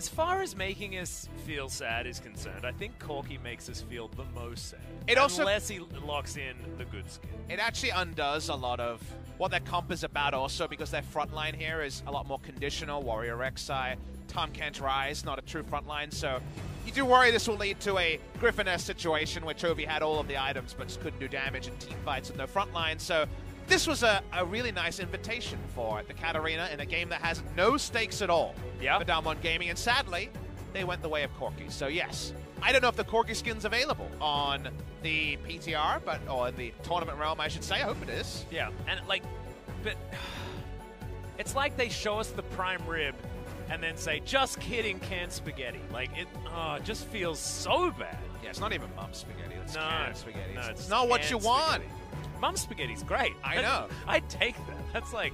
As far as making us feel sad is concerned, I think Corki makes us feel the most sad. Unless he locks in the good skin. It actually undoes a lot of what their comp is about also, because their front line here is a lot more conditional. Warrior Rek'Sai, Tahm Kench Ryze, not a true front line, so you do worry this will lead to a Griffin-esque situation where Chovy had all of the items but just couldn't do damage in team fights with no front line. So this was a really nice invitation for the Katarina in a game that has no stakes at all for DWG Gaming, and sadly, they went the way of Corki. So yes, I don't know if the Corki skin's available on the PTR, or in the tournament realm, I should say. I hope it is. Yeah, and but it's like they show us the prime rib and then say, just kidding, canned spaghetti. Like, it just feels so bad. Yeah, it's not even mum spaghetti, it's canned spaghetti. No, it's not what you want. Mum spaghetti's great. I know. I'd take that. That's like,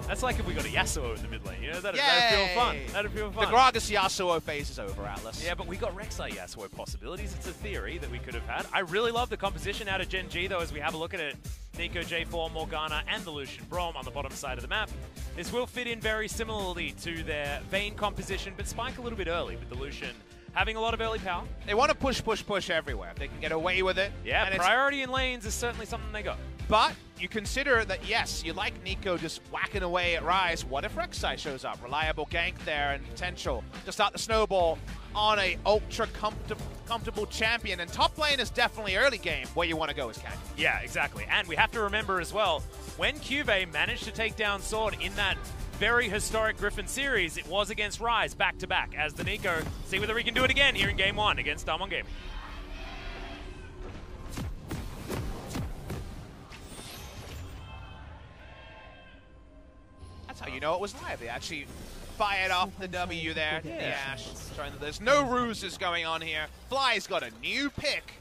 that's like if we got a Yasuo in the mid lane, you know? That'd feel fun. That'd feel fun. The Gragas Yasuo phase is over, Atlas. Yeah, but we got Rek'Sai Yasuo possibilities. It's a theory that we could have had. I really love the composition out of Gen.G, though, as we have a look at it. Nico, J4, Morgana, and the Lucian Braum on the bottom side of the map. This will fit in very similarly to their Vayne composition, but spike a little bit early with the Lucian having a lot of early power. They want to push everywhere. They can get away with it. Yeah, and priority in lanes is certainly something they got. But you consider that, yes, you like Nico just whacking away at Ryze. What if Rek'Sai shows up? Reliable gank there and potential to start the snowball on a ultra comfortable champion. And top lane is definitely early game where you want to go as Canyon. Yeah, exactly. And we have to remember as well, when Cuvée managed to take down Sword in that very historic Griffin series, it was against Ryze back-to-back as the Nico. See whether he can do it again here in Game 1 against DWG Gaming. That's how you know it was live. They actually fired off the W there. The Ashe. There's no ruses going on here. Fly's got a new pick.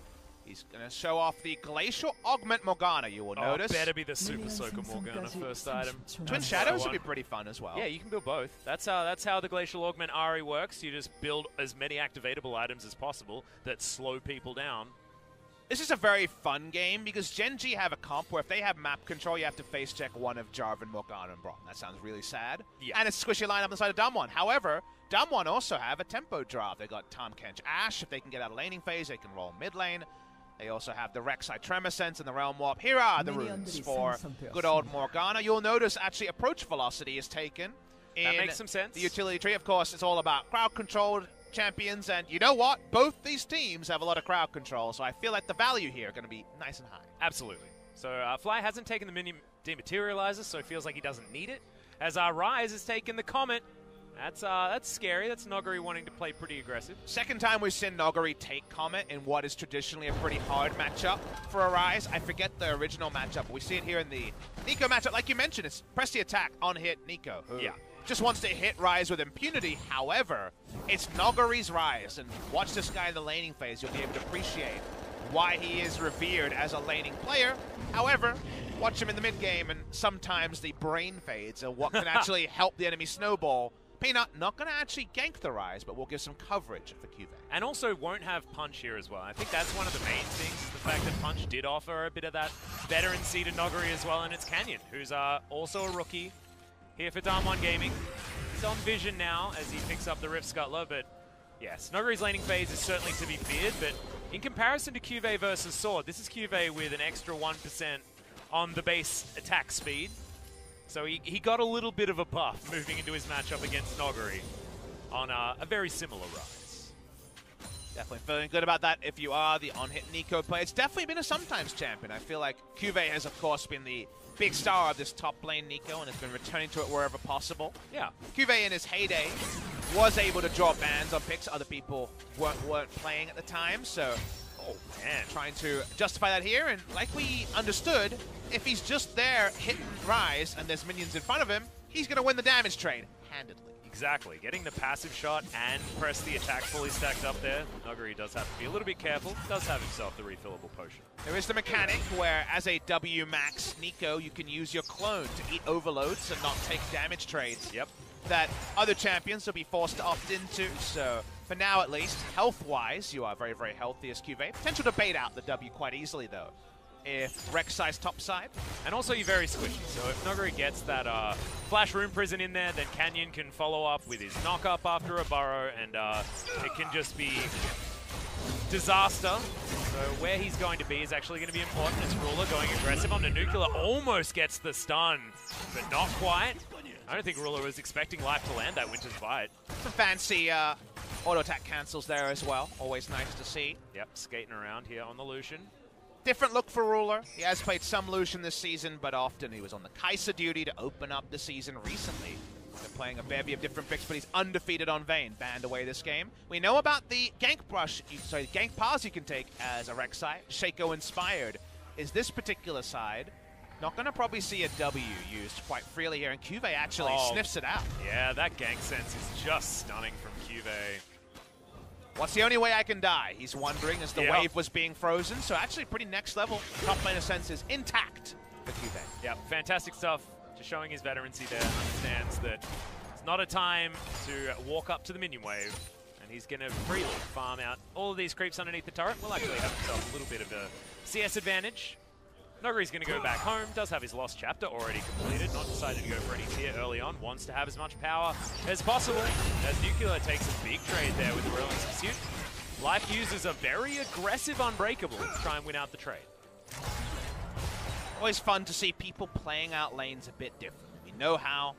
He's going to show off the Glacial Augment Morgana, you will notice. Better be the Super Soaker Morgana first item. Twin Shadows would be pretty fun as well. Yeah, you can build both. That's how the Glacial Augment Ahri works. You just build as many activatable items as possible that slow people down. This is a very fun game because Gen.G have a comp where if they have map control, you have to face check one of Jarvan, Morgana, and Braum. That sounds really sad. Yeah. And it's a squishy line up on the side of DWG. However, DWG also have a tempo drop. They got Tahm Kench Ashe. If they can get out of laning phase, they can roll mid lane. They also have the Rek'Sai Tremor Sense and the Realm Warp. Here are the runes for good old Morgana. You'll notice actually approach velocity is taken in that makes some sense. The utility tree. Of course, it's all about crowd-controlled champions, and you know what? Both these teams have a lot of crowd control, so I feel like the value here is going to be nice and high. Absolutely. So Fly hasn't taken the mini dematerializer, so it feels like he doesn't need it. As Ryze has taken the Comet. That's scary. That's Noguri wanting to play pretty aggressive. Second time we've seen Noguri take Comet in what is traditionally a pretty hard matchup for a Ryze. I forget the original matchup, but we see it here in the Nico matchup. Like you mentioned, it's press the attack on hit Nico, who just wants to hit Ryze with impunity. However, it's Noguri's Ryze, and watch this guy in the laning phase. You'll be able to appreciate why he is revered as a laning player. However, watch him in the mid game, and sometimes the brain fades of what can actually help the enemy snowball. Peanut not going to actually gank the Ryze, but will give some coverage for Cuvée. And also won't have Punch here as well. I think that's one of the main things, is the fact that Punch did offer a bit of that veteran seed to Noguri as well, and it's Canyon, who's also a rookie here for DWG Gaming. He's on Vision now as he picks up the Rift Scuttler, but yes, Noguri's laning phase is certainly to be feared, but in comparison to Cuvée versus Sword, this is Cuvée with an extra 1% on the base attack speed. So he got a little bit of a buff moving into his matchup against Noguri on a very similar Ryze. Definitely feeling good about that if you are the on-hit Nico player. It's definitely been a sometimes champion. I feel like Cuvée has, of course, been the big star of this top lane Nico and has been returning to it wherever possible. Yeah. Cuvée in his heyday was able to draw bans on picks other people weren't playing at the time, so trying to justify that here, and like we understood, if he's just there hitting Ryze and there's minions in front of him, he's going to win the damage trade handedly. Exactly. Getting the passive shot and press the attack fully stacked up there. Noguri does have to be a little bit careful. Does have himself the refillable potion. There is the mechanic where, as a W max Nico, you can use your clone to eat overloads and not take damage trades. Yep. That other champions will be forced to opt into, so for now at least, health-wise, you are very, very healthy as Cuvée. Potential to bait out the W quite easily, though, if Rek'Sai's top side. And also you're very squishy, so if Noguri gets that Flash Rune Prison in there, then Canyon can follow up with his knock-up after a burrow, and it can just be disaster. So where he's going to be is actually going to be important. It's Ruler going aggressive on the Nuclear, almost gets the stun, but not quite. I don't think Ruler was expecting life to land that Winter's Bite. Some fancy auto-attack cancels there as well. Always nice to see. Yep, skating around here on the Lucian. Different look for Ruler. He has played some Lucian this season, but often he was on the Kai'Sa duty to open up the season recently. Been playing a bevy of different picks, but he's undefeated on Vayne, banned away this game. We know about the gank gank paths you can take as a Rek'Sai, Shaco inspired. Is this particular side not going to probably see a W used quite freely here, and Cuvée actually sniffs it out. Yeah, that gank sense is just stunning from Cuvée. What's the only way I can die? He's wondering as the wave was being frozen. So actually pretty next level. Top laner sense is intact for Cuvée. Yep, fantastic stuff. Just showing his veterancy there. Understands that it's not a time to walk up to the minion wave. And he's going to freely farm out all of these creeps underneath the turret. Will actually have himself a little bit of a CS advantage. Noguri's going to go back home, does have his Lost Chapter already completed, not decided to go for any tier early on, wants to have as much power as possible, as Nuclear takes a big trade there with the Brilliance Pursuit. Life uses a very aggressive Unbreakable to try and win out the trade. Always fun to see people playing out lanes a bit different. We know how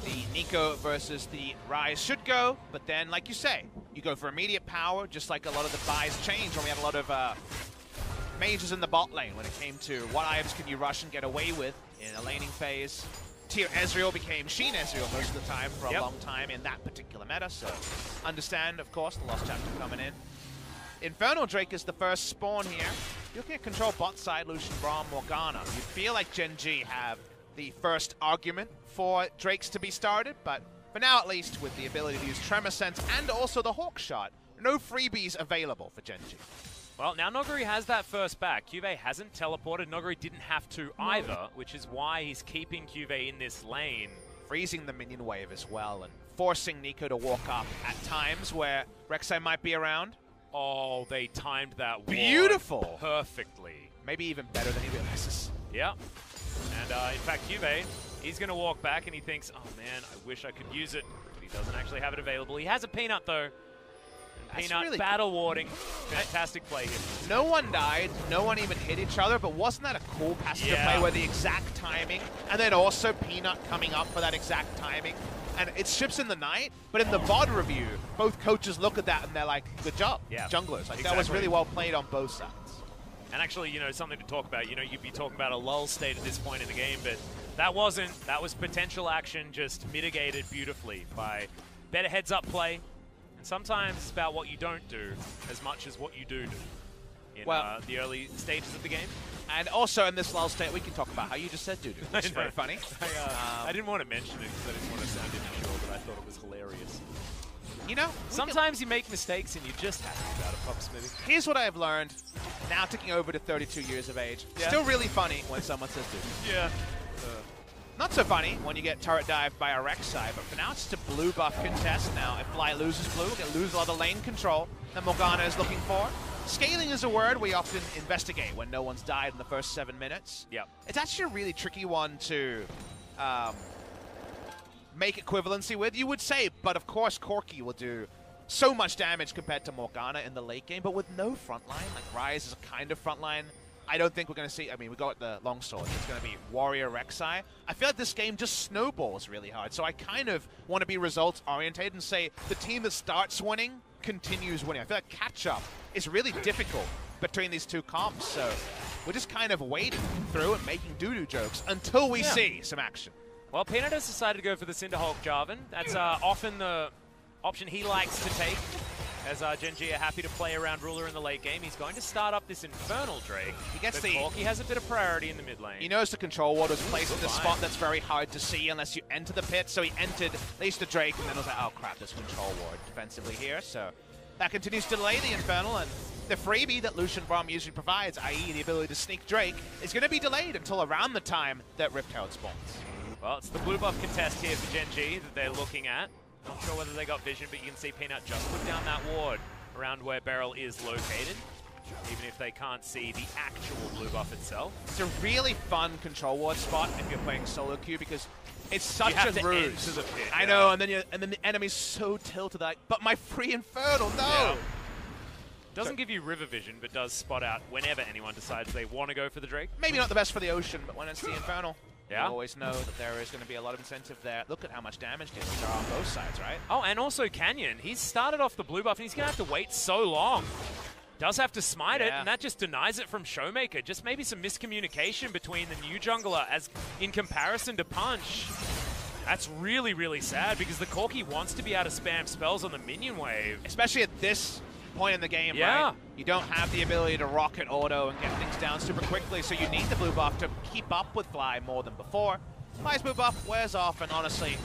the Nico versus the Ryze should go, but then, like you say, you go for immediate power, just like a lot of the buys change when we had a lot of mages in the bot lane when it came to what items can you rush and get away with in a laning phase. Tier Ezreal became Sheen Ezreal most of the time for a long time in that particular meta, so understand, of course, the Lost Chapter coming in. Infernal Drake is the first spawn here. You're looking at control bot side, Lucian, Braum, Morgana. You feel like Gen.G have the first argument for Drakes to be started, but for now at least, with the ability to use Tremor Sense and also the Hawk Shot, no freebies available for Gen.G. Well, now Noguri has that first back. Cuvée hasn't teleported. Noguri didn't have to either, which is why he's keeping Cuvée in this lane. Freezing the minion wave as well and forcing Nico to walk up at times where Rek'Sai might be around. Oh, they timed that ward beautiful perfectly. Maybe even better than he realizes. Yeah. And in fact, Cuvée, he's going to walk back and he thinks, oh man, I wish I could use it. But he doesn't actually have it available. He has a Peanut though. Peanut really battle warding. Fantastic play here. No one died. No one even hit each other, but wasn't that a cool passive play where the exact timing, and then also Peanut coming up for that exact timing, and it ships in the night, but in the VOD review, both coaches look at that and they're like, good job, junglers. Like, that was really well played on both sides. And actually, you know, something to talk about, you know, you'd be talking about a lull state at this point in the game, but that wasn't. That was potential action just mitigated beautifully by better heads-up play. Sometimes it's about what you don't do as much as what you do in the early stages of the game. And also in this lull state, we can talk about how you just said doo-doo. It's very funny. I didn't want to mention it because I didn't want to sound immature, but I thought it was hilarious. You know, sometimes you make mistakes and you just have to be out of Pops movie. Here's what I've learned, now ticking over to 32 years of age. Still really funny when someone says doo-doo. Yeah. Not so funny when you get turret dived by a Rek'Sai, but for now it's just a blue buff contest. Now, if Fly loses blue, we're going to lose a lot of lane control that Morgana is looking for. Scaling is a word we often investigate when no one's died in the first 7 minutes. Yep. It's actually a really tricky one to make equivalency with, you would say, but of course Corki will do so much damage compared to Morgana in the late game, but with no frontline. Like, Ryze is a kind of frontline. I don't think we're going to see, I mean, we got the longsword. It's going to be Warrior Rek'Sai. I feel like this game just snowballs really hard. So I kind of want to be results-oriented and say the team that starts winning continues winning. I feel like catch-up is really difficult between these two comps. So we're just kind of wading through and making doo-doo jokes until we see some action. Well, Peanut has decided to go for the Cinderhulk Jarvan. That's often the option he likes to take. As Gen.G are happy to play around Ruler in the late game, he's going to start up this Infernal Drake. He gets Corki has a bit of priority in the mid lane. He knows the control ward was placed in the spot that's very hard to see unless you enter the pit. So he entered at least the Drake, and then was like, oh crap, there's control ward defensively here. So that continues to delay the Infernal, and the freebie that Lucian Braum usually provides, i.e. the ability to sneak Drake, is going to be delayed until around the time that Rift Herald spawns. Well, it's the blue buff contest here for Gen.G that they're looking at. Not sure whether they got vision, but you can see Peanut just put down that ward around where Beryl is located. even if they can't see the actual blue buff itself. It's a really fun control ward spot if you're playing solo queue because it's such a ruse. The pit, I know, and then the enemy's so tilted like, but my free Infernal, no! Yeah. Doesn't give you river vision, but does spot out whenever anyone decides they want to go for the Drake. Maybe not the best for the ocean, but when it's the Infernal, yeah. you always know that there is going to be a lot of incentive there. Look at how much damage there are on both sides, right? Oh, and also Canyon. He's started off the blue buff, and he's going to have to wait so long. Does have to smite it, and that just denies it from Showmaker. Just maybe some miscommunication between the new jungler as in comparison to Punch. That's really, really sad because the Corki wants to be able to spam spells on the minion wave. Especially at this point in the game, right? You don't have the ability to rocket auto and get things down super quickly, so you need the blue buff to keep up with Fly more than before. Fly's blue buff wears off, and honestly,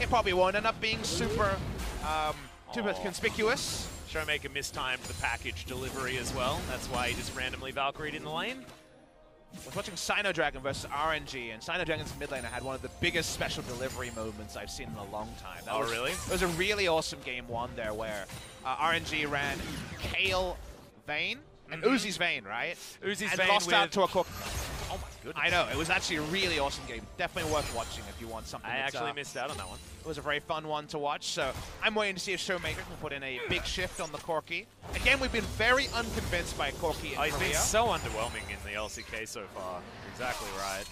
it probably won't end up being super conspicuous. Showmaker mistimed the package delivery as well. That's why he just randomly Valkyried in the lane. I was watching Sino-Dragon versus RNG, and Sino-Dragon's mid laner had one of the biggest special delivery moments I've seen in a long time. That really? It was a really awesome game one there where RNG ran Kale Vayne and Uzi's Vayne, right? Uzi's and Vayne lost out to a Corki. Oh my goodness. I know, it was actually a really awesome game. Definitely worth watching if you want something. I actually missed out on that one. It was a very fun one to watch, so I'm waiting to see if Showmaker can put in a big shift on the Corki. Again, we've been very unconvinced by Corki in Korea. He's been so underwhelming in the LCK so far. Exactly right.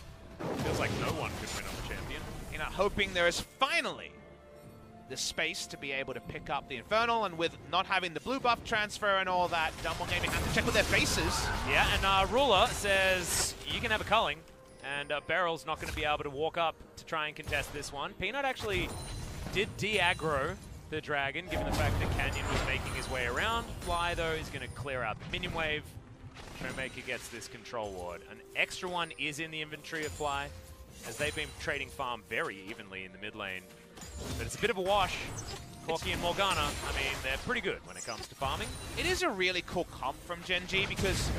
Feels like no one could win on the champion. You know, hoping there is finally the space to be able to pick up the Infernal, and with not having the blue buff transfer and all that, DWG Gaming have to check with their faces. Yeah, and Ruler says you can have a culling, and Beryl's not going to be able to walk up to try and contest this one. Peanut actually did de-aggro the dragon, given the fact that Canyon was making his way around. Fly, though, is going to clear out the minion wave. Showmaker gets this control ward. An extra one is in the inventory of Fly, as they've been trading farm very evenly in the mid lane. But it's a bit of a wash. Corki and Morgana, I mean, they're pretty good when it comes to farming. It is a really cool comp from Gen.G because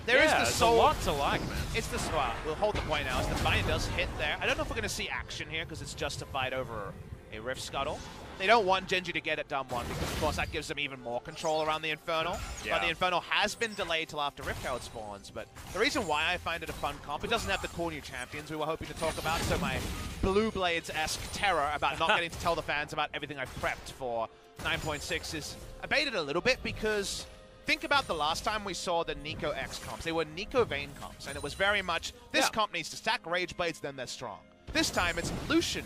there is the soul. soul. A lot to like, man. It's the well, we'll hold the point now. As the bind does hit there, I don't know if we're going to see action here because it's justified over a Rift Scuttle. They don't want Gen.G to get at DAMWON because, of course, that gives them even more control around the Infernal. Yeah. But the Infernal has been delayed till after Rift Herald spawns. But the reason why I find it a fun comp, it doesn't have the cool new champions we were hoping to talk about. So my Blue Blades-esque terror about not getting to tell the fans about everything I've prepped for 9.6 is abated a little bit because think about the last time we saw the Nico X comps. They were Nico Vayne comps, and it was very much, this comp needs to stack Rage Blades, then they're strong. This time it's Lucian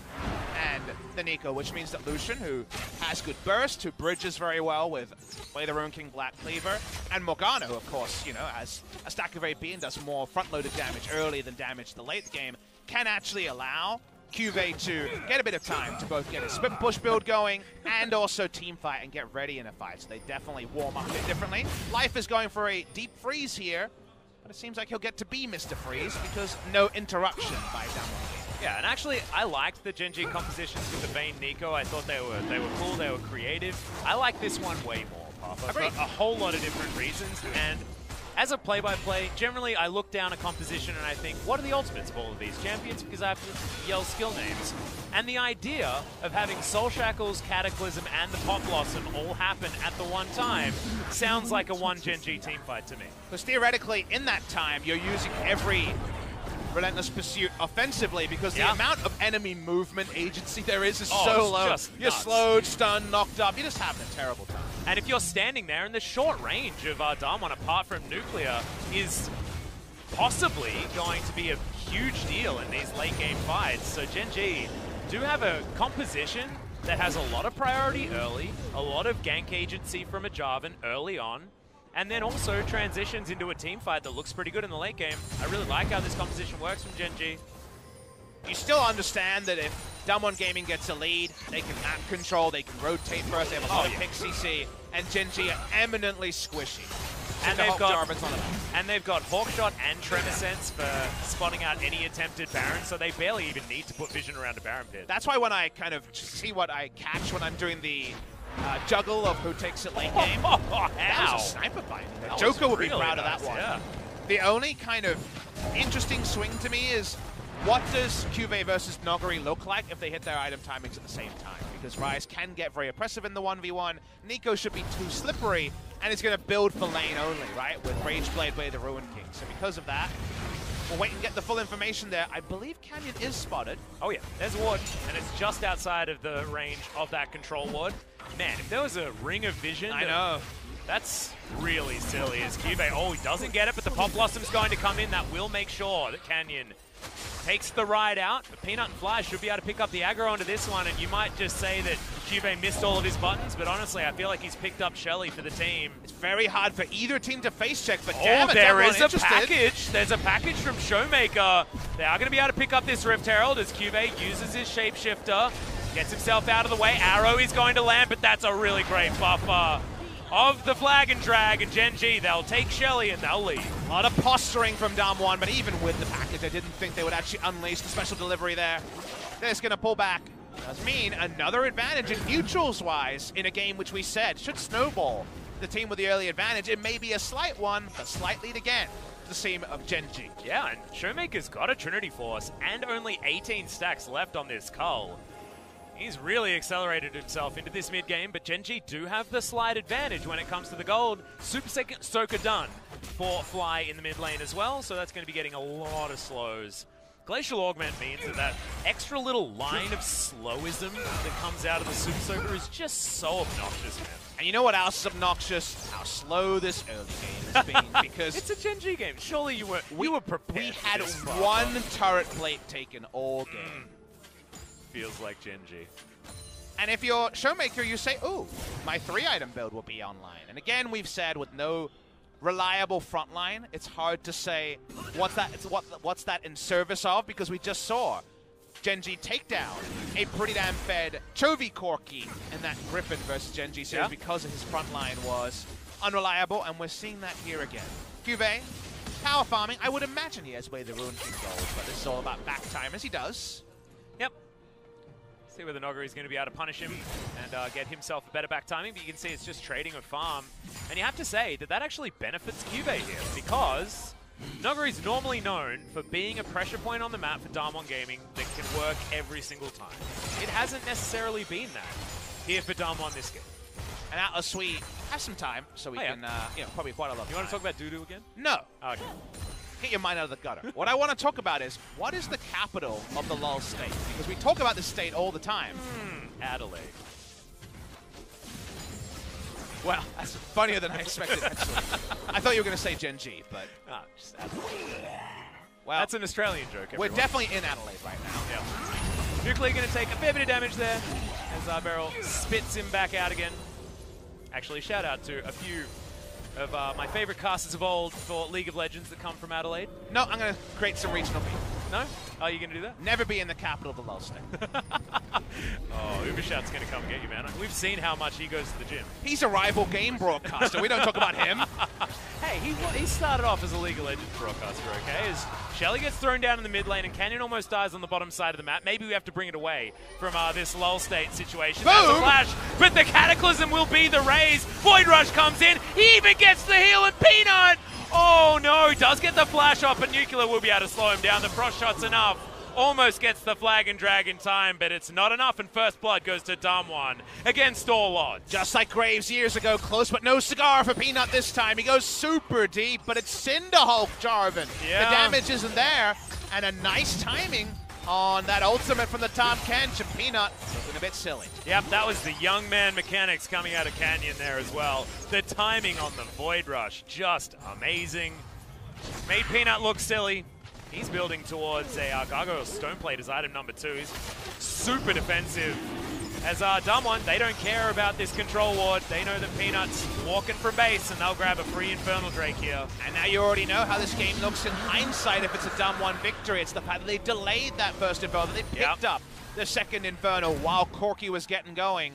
and the Nico, which means that Lucian, who has good burst, who bridges very well with Play the Ruin King Black Cleaver, and Morgana, who of course, you know, has a stack of AP and does more front-loaded damage early than damage the late game, can actually allow Cuvée to get a bit of time to both get a split push build going and also team fight and get ready in a fight. So they definitely warm up a bit differently. Life is going for a deep freeze here, but it seems like he'll get to be Mr. Freeze because no interruption by DWG. Yeah, and actually, I liked the Gen.G compositions with the Vayne Nico. I thought they were cool, they were creative. I like this one way more, Papa, for a whole lot of different reasons. And as a play-by-play, generally I look down a composition and I think, what are the ultimates of all of these champions? Because I have to yell skill names. And the idea of having Soul Shackles, Cataclysm, and the Pop Blossom all happen at the one time sounds like a one Gen.G teamfight to me. Because theoretically, in that time, you're using every Relentless Pursuit offensively because the amount of enemy movement agency there is so low. You're slowed, stunned, knocked up. You're just having a terrible time. And if you're standing there, and the short range of DAMWON, apart from nuclear, is possibly going to be a huge deal in these late game fights. So Gen.G do have a composition that has a lot of priority early, a lot of gank agency from a Jarvan early on, and then also transitions into a team fight that looks pretty good in the late game. I really like how this composition works from Gen.G. You still understand that if DWG Gaming gets a lead, they can map control, they can rotate first, they have a lot of pick CC, and Gen.G are eminently squishy. And they've got Hawkshot and Tremor Sense for spotting out any attempted Baron, so they barely even need to put vision around a Baron pit. That's why when I kind of see what I catch when I'm doing the juggle of who takes it late game, that was a sniper fight. Joker would be proud of that one. Yeah. The only kind of interesting swing to me is what does Cuvée versus Noguri look like if they hit their item timings at the same time? because Ryze can get very oppressive in the 1v1. Nico should be too slippery, and he's going to build for lane only, right? With Rageblade by the Ruin King. So because of that, we'll wait and get the full information there. I believe Canyon is spotted. Oh yeah, there's a ward, and it's just outside of the range of that control ward. Man, if there was a ring of vision... I know. That's really silly as Cube. Oh, he doesn't get it, but the Pop Blossom's going to come in. That will make sure that Canyon takes the ride out. But Peanut and Fly should be able to pick up the aggro onto this one, and you might just say that Cube missed all of his buttons, but honestly, I feel like he's picked up Shelly for the team. It's very hard for either team to face check, but damn it, there is a package. There's a package from Showmaker. They are going to be able to pick up this Rift Herald as Cube uses his Shapeshifter, gets himself out of the way. Arrow is going to land, but that's a really great buffer of the Flag and Drag, and Gen.G, they'll take Shelly and they'll leave. A lot of posturing from DAMWON, but even with the package, I didn't think they would actually unleash the special delivery there. They're just going to pull back. Does mean another advantage in neutrals-wise in a game which we said should snowball the team with the early advantage. It may be a slight one, but slight lead again. The team of Gen.G. Yeah, and Showmaker's got a Trinity Force and only 18 stacks left on this cull. He's really accelerated himself into this mid-game, but Gen.G do have the slight advantage when it comes to the gold. Super Second Soaker done for Fly in the mid lane as well, so that's going to be getting a lot of slows. Glacial Augment means that that extra little line of slowism that comes out of the Super Soaker is just so obnoxious, man. And you know what else is obnoxious? How slow this early game has been, because... It's a Gen.G game. Surely you were prepared. We had one turret plate taken all game. Feels like Gen.G. And if you're Showmaker, you say, ooh, my 3-item build will be online. And again, we've said with no reliable frontline, it's hard to say what's that in service of, because we just saw Gen.G take down a pretty damn fed Chovy Corki in that Griffin versus Gen.G series because his frontline was unreliable, and we're seeing that here again. Cube, power farming, I would imagine he has way the Ruin King gold, but this is all about back time, as he does. Yep. See whether Noguri is going to be able to punish him and get himself a better back timing, but you can see it's just trading a farm. And you have to say that that actually benefits Cube here, because Noguri is normally known for being a pressure point on the map for DAMWON Gaming that can work every single time. It hasn't necessarily been that here for DAMWON this game. And Atlas, we have some time, so we can, you know, probably quite a lot of You want to talk about Doodoo again? No. Oh, okay. Get your mind out of the gutter. What I want to talk about is, what is the capital of the LoL state? Because we talk about this state all the time. Adelaide. Well, that's funnier than I expected, actually. I thought you were going to say Gen.G, but... Ah, just Adelaide. Well, that's an Australian joke, everyone. We're definitely in Adelaide right now. Yeah. Nuclear going to take a fair bit of damage there as Beryl spits him back out again. Actually, shout out to a few of my favorite casters of old for League of Legends that come from Adelaide. No, I'm going to create some regional beef. No? Are you going to do that? Never be in the capital of the LoL state. Oh, Ubershout's going to come get you, man. We've seen how much he goes to the gym. He's a rival game broadcaster. We don't talk about him. Hey, he started off as a League of Legends broadcaster, okay? As Shelly gets thrown down in the mid lane and Canyon almost dies on the bottom side of the map. Maybe we have to bring it away from this LoL state situation. Boom! There's a flash, but the Cataclysm will be the raise. Void Rush comes in. He even gets the heal, and Peanut! Oh no, does get the flash off, but Nuclear will be able to slow him down. The frost shot's enough. Almost gets the flag and drag in time, but it's not enough, and first blood goes to DAMWON against all odds. Just like Graves years ago, close but no cigar for Peanut this time. He goes super deep, but it's Cinderhulk Jarvan. Yeah. The damage isn't there, and a nice timing on that ultimate from the Tom Kench, and Peanut looking a bit silly. Yep, that was the young man mechanics coming out of Canyon there as well. The timing on the Void Rush, just amazing. Made Peanut look silly. He's building towards a Gargoyle Stoneplate as item number 2. He's super defensive. As DAMWON, they don't care about this control ward. They know that Peanut's walking from base, and they'll grab a free Infernal Drake here. And now you already know how this game looks in hindsight if it's a DAMWON victory. It's the fact that they delayed that first Infernal. They picked up the second Infernal while Corki was getting going.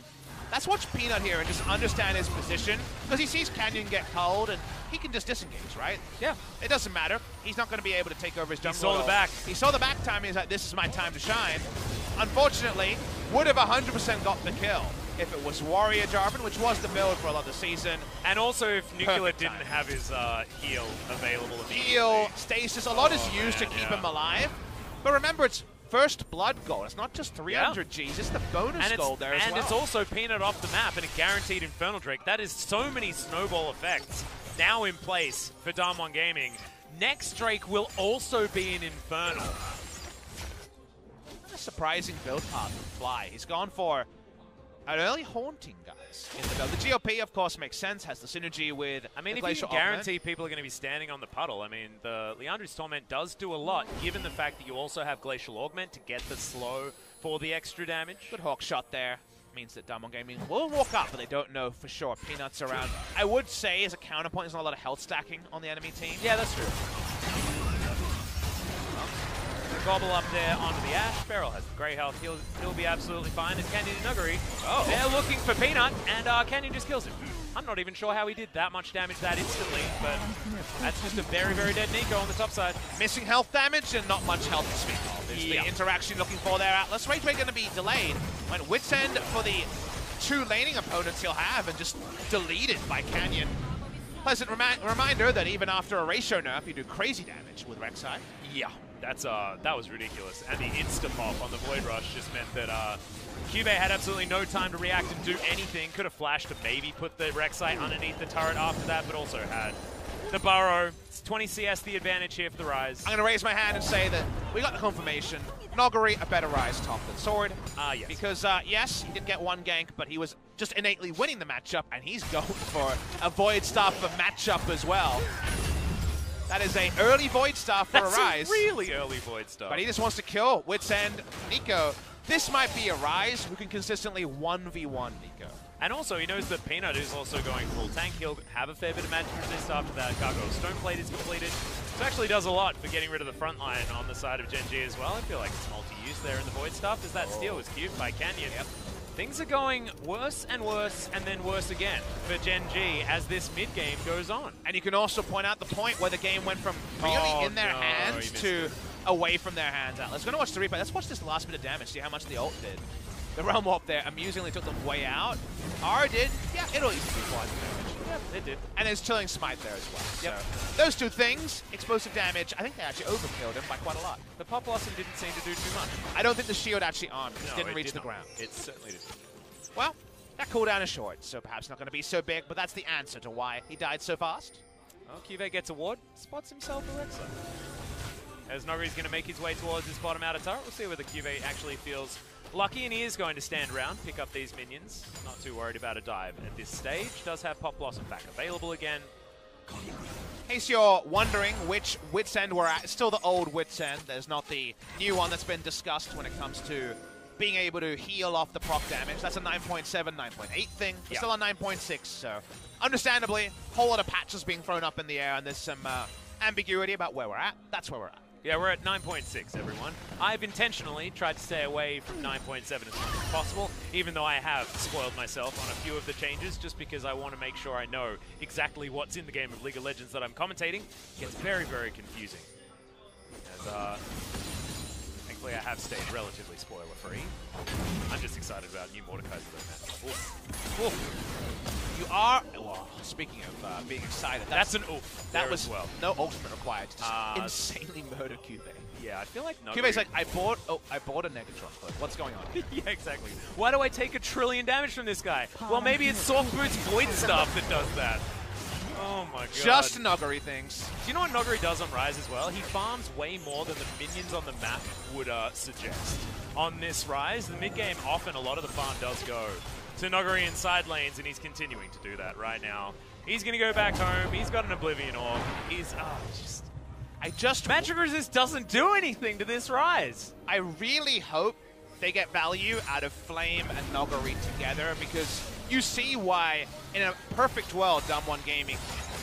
Let's watch Peanut here and just understand his position, because he sees Canyon get culled, and he can just disengage, right? Yeah. It doesn't matter. He's not going to be able to take over his jungle. He saw the back. He saw the back time. He's like, this is my time to shine. Unfortunately, would have 100% got the kill if it was Warrior Jarvan, which was the build for a lot of the season. And also if Nuclear didn't have his heal available immediately. Heal, stasis, a lot is used to keep him alive. But remember, it's first blood gold. It's not just 300 Gs, it's the bonus gold there as well. And it's also Peanut off the map and a guaranteed Infernal Drake. That is so many snowball effects now in place for DAMWON Gaming. Next Drake will also be an Infernal. A surprising build path from Fly. He's gone for an early Haunting, guys, in the build. The GOP, of course, makes sense, has the synergy with I mean, if you can guarantee people are going to be standing on the puddle, I mean, the Liandry's Torment does do a lot, given the fact that you also have Glacial Augment to get the slow for the extra damage. Good Hawk shot there. Means that DWG Gaming will walk up, but they don't know for sure. Peanut's around. I would say, as a counterpoint, there's not a lot of health stacking on the enemy team. Yeah, that's true. Gobble up there onto the Ash. Beryl has great health. He'll be absolutely fine. As Canyon and Nuguri, they're looking for Peanut, and Canyon just kills him. I'm not even sure how he did that much damage that instantly, but that's just a very, very dead Nico on the top side. Missing health damage and not much health to speak of. Is the interaction looking for there. Atlas Rage going to be delayed when Wits End for the 2 laning opponents he'll have and just deleted by Canyon. Pleasant reminder that even after a ratio nerf, you do crazy damage with Rek'Sai. Yeah. That was ridiculous, and the insta-pop on the Void Rush just meant that Cube had absolutely no time to react and do anything. Could have flashed to maybe put the Rek'Sai underneath the turret after that, but also had the burrow. It's 20 CS the advantage here for the Ryze. I'm going to raise my hand and say that we got the confirmation. Nuguri, a better Ryze top than Sword. Yes. Because, yes, he did get 1 gank, but he was just innately winning the matchup, and he's going for a Void Staff for matchup as well. That is an early Void Staff for a Ryze. That's a really early Void Staff. But he just wants to kill Wits End Nico. This might be a Ryze who can consistently 1v1 Nico. And also, he knows that Peanut is also going full tank. He'll have a fair bit of magic resist after that. Gargoyle Stoneplate is completed. This actually does a lot for getting rid of the front line on the side of Gen.G as well. I feel like it's multi-use there in the Void Staff as that steal was cubed by Canyon. Yep. Things are going worse and worse, and then worse again for Gen.G as this mid-game goes on. And you can also point out the point where the game went from really in their hands to away from their hands. Let's go watch the replay. Let's watch this last bit of damage, see how much the ult did. The Realm Warp there amusingly took them way out. R did, yeah, it'll easily be quite damage. Yep, it did. And there's Chilling Smite there as well. Yep. So, those 2 things, explosive damage, I think they actually overkilled him by quite a lot. The Pop Blossom didn't seem to do too much. I don't think the shield actually armed. No, it didn't reach the ground. It certainly didn't. Well, that cooldown is short, so perhaps not going to be so big, but that's the answer to why he died so fast. Well, Cube gets a ward, spots himself a Rek'Sai. As Nuguri's going to make his way towards his bottom outer turret, we'll see whether Cube actually feels lucky, and he is going to stand around, pick up these minions. Not too worried about a dive at this stage. Does have Pop Blossom back available again. In case you're wondering which Wits End we're at, it's still the old Wits End. There's not the new one that's been discussed when it comes to being able to heal off the proc damage. That's a 9.7, 9.8 thing. We're still on 9.6, so understandably, a whole lot of patches being thrown up in the air, and there's some ambiguity about where we're at. That's where we're at. Yeah, we're at 9.6, everyone. I've intentionally tried to stay away from 9.7 as much as possible, even though I have spoiled myself on a few of the changes, just because I want to make sure I know exactly what's in the game of League of Legends that I'm commentating. It gets very, very confusing. As, thankfully, I have stayed relatively spoiler-free. I'm just excited about new Mordekaiser though, man. Oof. Oof. You are, well, speaking of being excited, that's an oof. That was well. No ultimate required to just insanely murder Cube. Yeah, I feel like Cube's like, I bought a Negatron clip. What's going on here? Yeah, exactly. Why do I take 1 trillion damage from this guy? Well, maybe it's Soft Boot's Void Staff that does that. Oh my god. Just Nuguri things. Do you know what Nuguri does on Ryze as well? He farms way more than the minions on the map would suggest. On this Ryze, the mid-game often a lot of the farm does go to Nuguri in side lanes, and he's continuing to do that right now. He's going to go back home. He's got an Oblivion Orb. He's Magic Resist doesn't do anything to this Ryze. I really hope they get value out of Flame and Nuguri together, because you see why, in a perfect world, DWG Gaming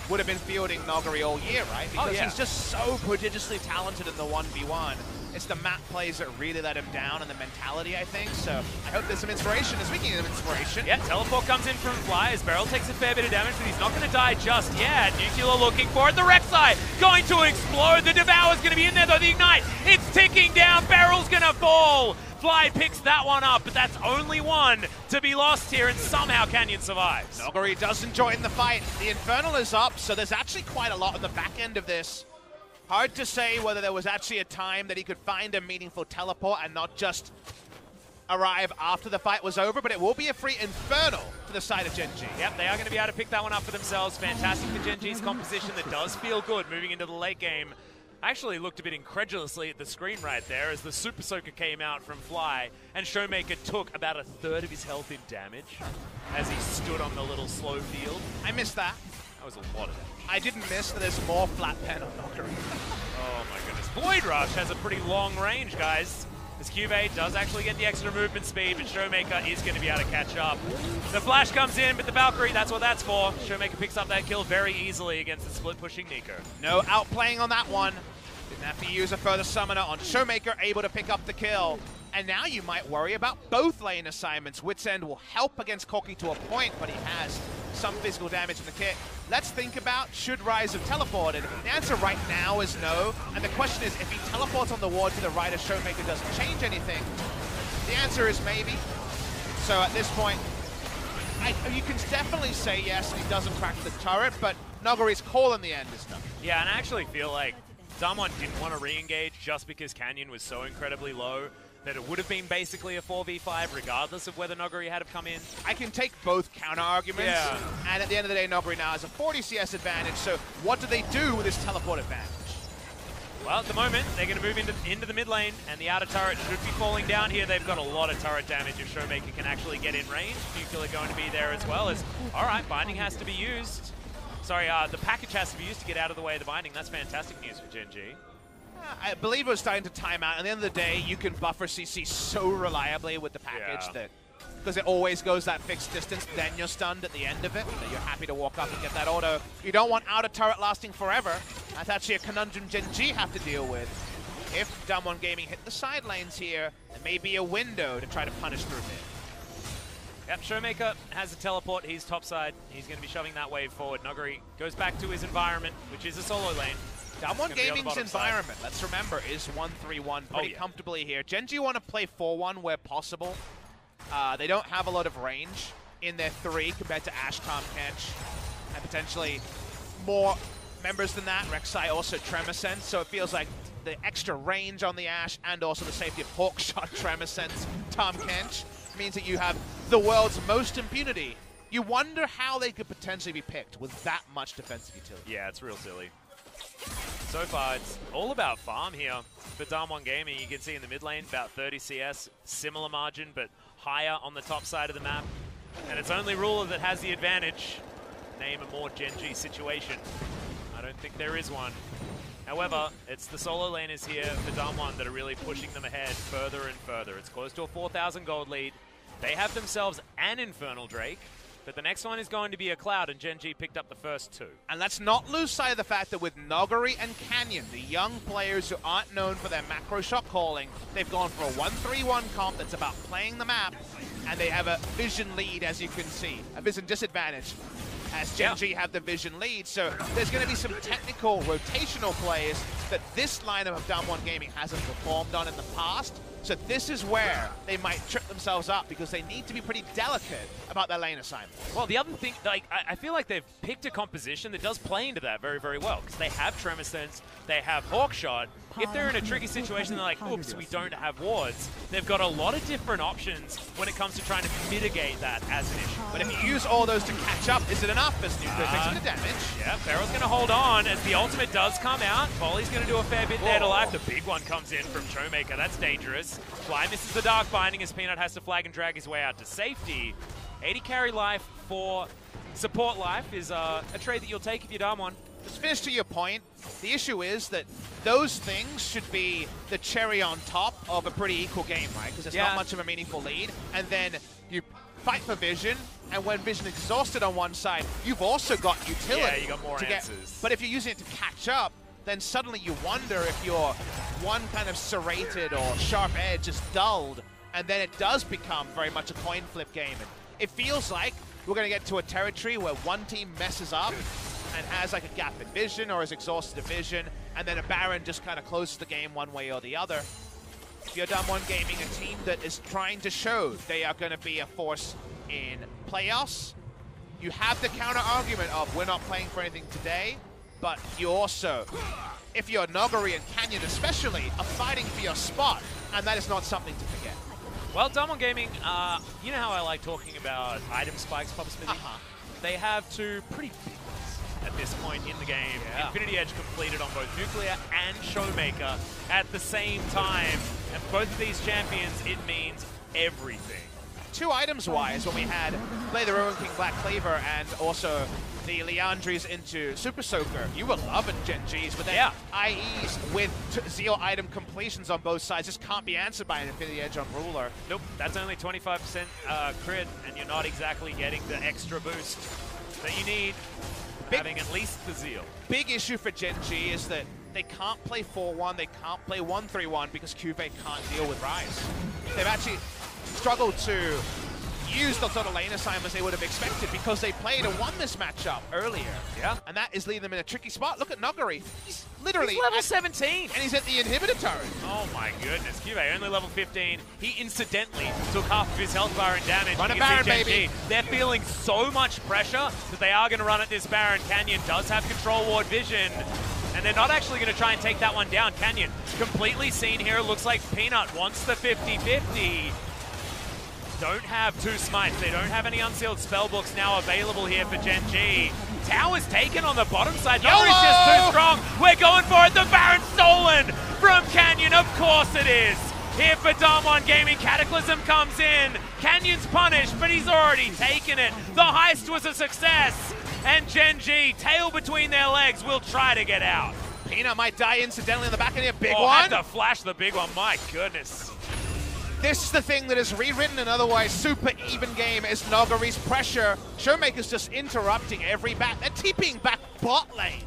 would have been fielding Nuguri all year, right? Because he's just so prodigiously talented in the 1v1. It's the map plays that really let him down, and the mentality, I think. So I hope there's some inspiration. And speaking of inspiration, yeah, teleport comes in from Fly as Beryl takes a fair bit of damage, but he's not going to die just yet. Nuclear looking for it. The Rek'Sai going to explode. The Devour's going to be in there, though. The Ignite, it's ticking down. Beryl's going to fall. Fly picks that one up, but that's only one to be lost here, and somehow Canyon survives. Nuguri doesn't join the fight. The Infernal is up, so there's actually quite a lot on the back end of this. Hard to say whether there was actually a time that he could find a meaningful teleport and not just arrive after the fight was over, but it will be a free Infernal to the side of Gen.G. Yep, they are going to be able to pick that one up for themselves. Fantastic for Gen.G's composition that does feel good moving into the late game. I actually looked a bit incredulously at the screen right there as the Super Soaker came out from Fly, and Showmaker took about a third of his health in damage as he stood on the little slow field. I missed that. That was a lot of damage. I didn't miss that there's more flat pen on Knockery. Oh my goodness. Void Rush has a pretty long range, guys. This Cuvee does actually get the extra movement speed, but Showmaker is going to be able to catch up. The flash comes in, but the Valkyrie, that's what that's for. Showmaker picks up that kill very easily against the split-pushing Nico. No outplaying on that one. Didn't have to use a further summoner on Showmaker, able to pick up the kill. And now you might worry about both lane assignments. Wit's End will help against Corki to a point, but he has some physical damage in the kit. Let's think about, should Rise have teleported? The answer right now is no. And the question is, if he teleports on the ward to the right as Showmaker doesn't change anything, the answer is maybe. So at this point, you can definitely say yes, and he doesn't crack the turret, but Nogari's call in the end is no. Yeah, and I actually feel like DAMWON didn't want to re-engage just because Canyon was so incredibly low that it would have been basically a 4v5 regardless of whether Nogari had come in. I can take both counter-arguments, and at the end of the day, Nogari now has a 40 CS advantage, so what do they do with this teleport advantage? Well, at the moment, they're going to move into the mid lane, and the outer turret should be falling down here. They've got a lot of turret damage if Showmaker can actually get in range. Nuclear going to be there as well. All right, Binding has to be used. Sorry, the package has to be used to get out of the way of the Binding. That's fantastic news for Gen.G. I believe it was starting to time out. At the end of the day, you can buffer CC so reliably with the package that, because it always goes that fixed distance, then you're stunned at the end of it, that you're happy to walk up and get that auto. You don't want outer turret lasting forever. That's actually a conundrum Gen.G have to deal with. If DWG Gaming hit the side lanes here, there may be a window to try to punish through mid. Yep, Showmaker has a teleport. He's topside. He's going to be shoving that wave forward. Nogari goes back to his environment, which is a solo lane. DWG Gaming's environment, let's remember, is 1-3-1 pretty comfortably here. Gen.G want to play 4-1 where possible. They don't have a lot of range in their 3 compared to Ashe, Tom Kench, and potentially more members than that. Rek'Sai also Tremor Sense, so it feels like the extra range on the Ashe and also the safety of Hawkshot, Tremor Sense, Tom Kench means that you have the world's most impunity. You wonder how they could potentially be picked with that much defensive utility. Yeah, it's real silly. So far, it's all about farm here for DWG Gaming. You can see in the mid lane, about 30 CS, similar margin, but higher on the top side of the map. And it's only Ruler that has the advantage. Name a more Gen.G situation. I don't think there is one. However, it's the solo laners here for DWG that are really pushing them ahead further and further. It's close to a 4,000 gold lead. They have themselves an Infernal Drake, but the next one is going to be a Cloud, and Gen.G picked up the first 2. And let's not lose sight of the fact that with Nogari and Canyon, the young players who aren't known for their macro shot calling, they've gone for a 1-3-1 comp that's about playing the map, and they have a vision lead, as you can see, a vision disadvantage, as Gen.G have the vision lead. So there's going to be some technical rotational plays that this lineup of DWG Gaming hasn't performed on in the past. So this is where they might trip themselves up because they need to be pretty delicate about their lane assignment. Well, the other thing, like, I feel like they've picked a composition that does play into that very, very well because they have Tremor Sense, they have Hawkshot. If they're in a tricky situation, they're like, oops, we don't have wards. They've got a lot of different options when it comes to trying to mitigate that as an issue. But if you use all those to catch up, is it enough as Nuclear takes the damage? Yeah, Pharaoh's going to hold on as the ultimate does come out. Volley's going to do a fair bit there to life. The big one comes in from Showmaker. That's dangerous. Fly misses the Dark Binding as Peanut has to flag and drag his way out to safety. 80 carry life for support life is a trade that you'll take if you're DWG. Just finish to your point, the issue is that those things should be the cherry on top of a pretty equal game, right? Because it's not much of a meaningful lead. And then you fight for Vision, and when Vision is exhausted on one side, you've also got utility. Yeah, you got more answers. But if you're using it to catch up, then suddenly you wonder if your one kind of serrated or sharp edge is dulled, and then it does become very much a coin flip game. And it feels like we're going to get to a territory where one team messes up and has like a gap in vision or is exhausted of vision, and then a Baron just kind of closes the game one way or the other. If you're DWG Gaming, a team that is trying to show they are going to be a force in playoffs, you have the counter argument of we're not playing for anything today, but you also if you're Noguri and Canyon especially, are fighting for your spot, and that is not something to forget. Well, DWG Gaming, you know how I like talking about item spikes, Papa Smithy? They have two pretty big ones at this point in the game. Yeah. Infinity Edge completed on both Nuclear and Showmaker at the same time. And both of these champions, it means everything. Two items-wise, when we had Play the Ruin King Black Cleaver and also the Leandries into Super Soaker, you were loving Gen.Gs, but then IEs with Zeal item completions on both sides just can't be answered by an Infinity Edge on Ruler. Nope, that's only 25% crit, and you're not exactly getting the extra boost that you need, having at least the Zeal. Big issue for Gen.G is that they can't play 4-1, they can't play 1-3-1 because Cuvée can't deal with Ryze. They've actually struggled to use the sort of lane assignments they would have expected because they played and won this matchup earlier. Yeah. And that is leaving them in a tricky spot. Look at Noguri. He's literally level 17. And he's at the inhibitor turret. Oh my goodness. Cuvée only level 15. He incidentally took half of his health bar and damage. Run a Baron, baby. They're feeling so much pressure that they are going to run at this Baron. Canyon does have control ward vision. And they're not actually going to try and take that one down. Canyon completely seen here. Looks like Peanut wants the 50-50. Don't have two smites. They don't have any unsealed spellbooks now available here for Gen.G. Tower's taken on the bottom side. Noguri's just too strong. We're going for it. The Baron stolen from Canyon. Of course it is. Here for DWG Gaming. Cataclysm comes in. Canyon's punished, but he's already taken it. The heist was a success. And Gen.G, tail between their legs, will try to get out. Peanut might die incidentally in the back of the big one. Had to flash the big one. My goodness. This is the thing that has rewritten an otherwise super even game is Noguri's pressure. Showmaker's just interrupting every bat. They're TPing back bot lane.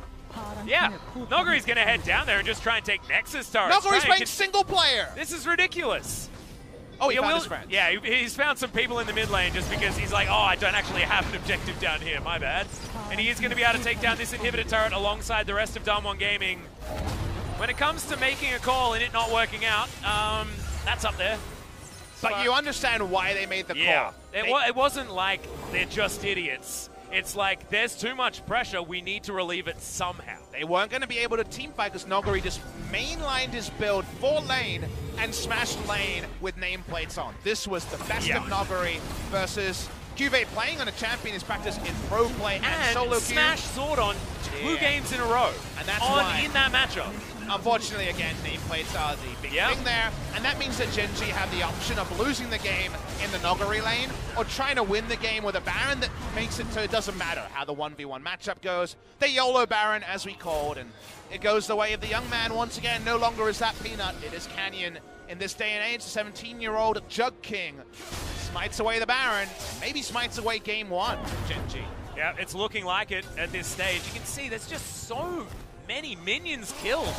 Yeah, Noguri's going to head down there and just try and take Nexus turrets. Noguri's playing single player. This is ridiculous. Oh, he found his friends. Yeah, he's found some people in the mid lane just because he's like, oh, I don't actually have an objective down here, my bad. And he is going to be able to take down this inhibitor turret alongside the rest of DWG Gaming. When it comes to making a call and it not working out, that's up there. But you understand why they made the call. It wasn't like they're just idiots. It's like, there's too much pressure, we need to relieve it somehow. They weren't going to be able to teamfight because Noguri just mainlined his build for lane and smashed lane with nameplates on. This was the best of Noguri versus Cuvée playing on a champion is practiced in pro play and solo queue. Smash Sword on 2 games in a row. And that's why in that matchup. Unfortunately, again, nameplates are the big thing there, and that means that Gen.G have the option of losing the game in the Noguri lane or trying to win the game with a Baron that makes it so it doesn't matter how the 1v1 matchup goes. They YOLO Baron, as we called, and it goes the way of the young man once again. No longer is that Peanut, it is Canyon. In this day and age, the 17-year-old Jug King smites away the Baron, maybe smites away game 1 for Gen.G. Yeah, it's looking like it at this stage. You can see there's just so many minions killed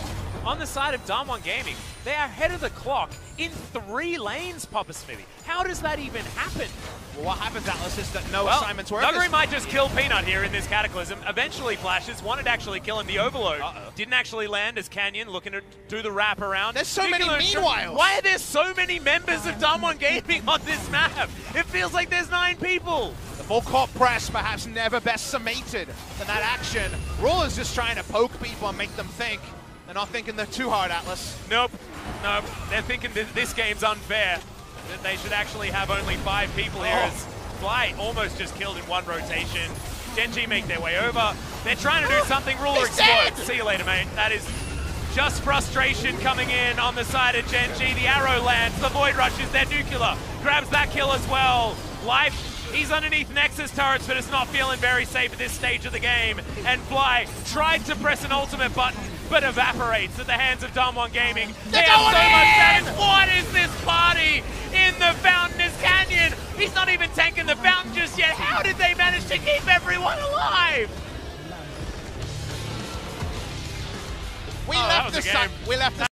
on the side of DWG Gaming. They are ahead of the clock in 3 lanes, Papa Smithy. How does that even happen? Well, what happens, Atlas, is that no assignments work. Noguri might just kill Peanut here in this Cataclysm. Eventually flashes, wanted to actually kill him. The Overload didn't actually land as Canyon looking to do the wrap around. There's so many meanwhile. Why are there so many members of DWG Gaming on this map? It feels like there's 9 people. The full court press, perhaps never best summated than that action. Ruler's just trying to poke people and make them think. They're not thinking they're too hard, Atlas. Nope. They're thinking this game's unfair. That they should actually have only 5 people here as Fly almost just killed in 1 rotation. Gen.G make their way over. They're trying to do something. Ruler explodes. See you later, mate. That is just frustration coming in on the side of Gen.G. The arrow lands. The Void rushes their nuclear. Grabs that kill as well. Life. He's underneath Nexus turrets, but it's not feeling very safe at this stage of the game. And Fly tried to press an ultimate button, but evaporates at the hands of DWG Gaming. They have so much damage. What is this party in the Fountainous Canyon? He's not even tanking the fountain just yet. How did they manage to keep everyone alive? We left the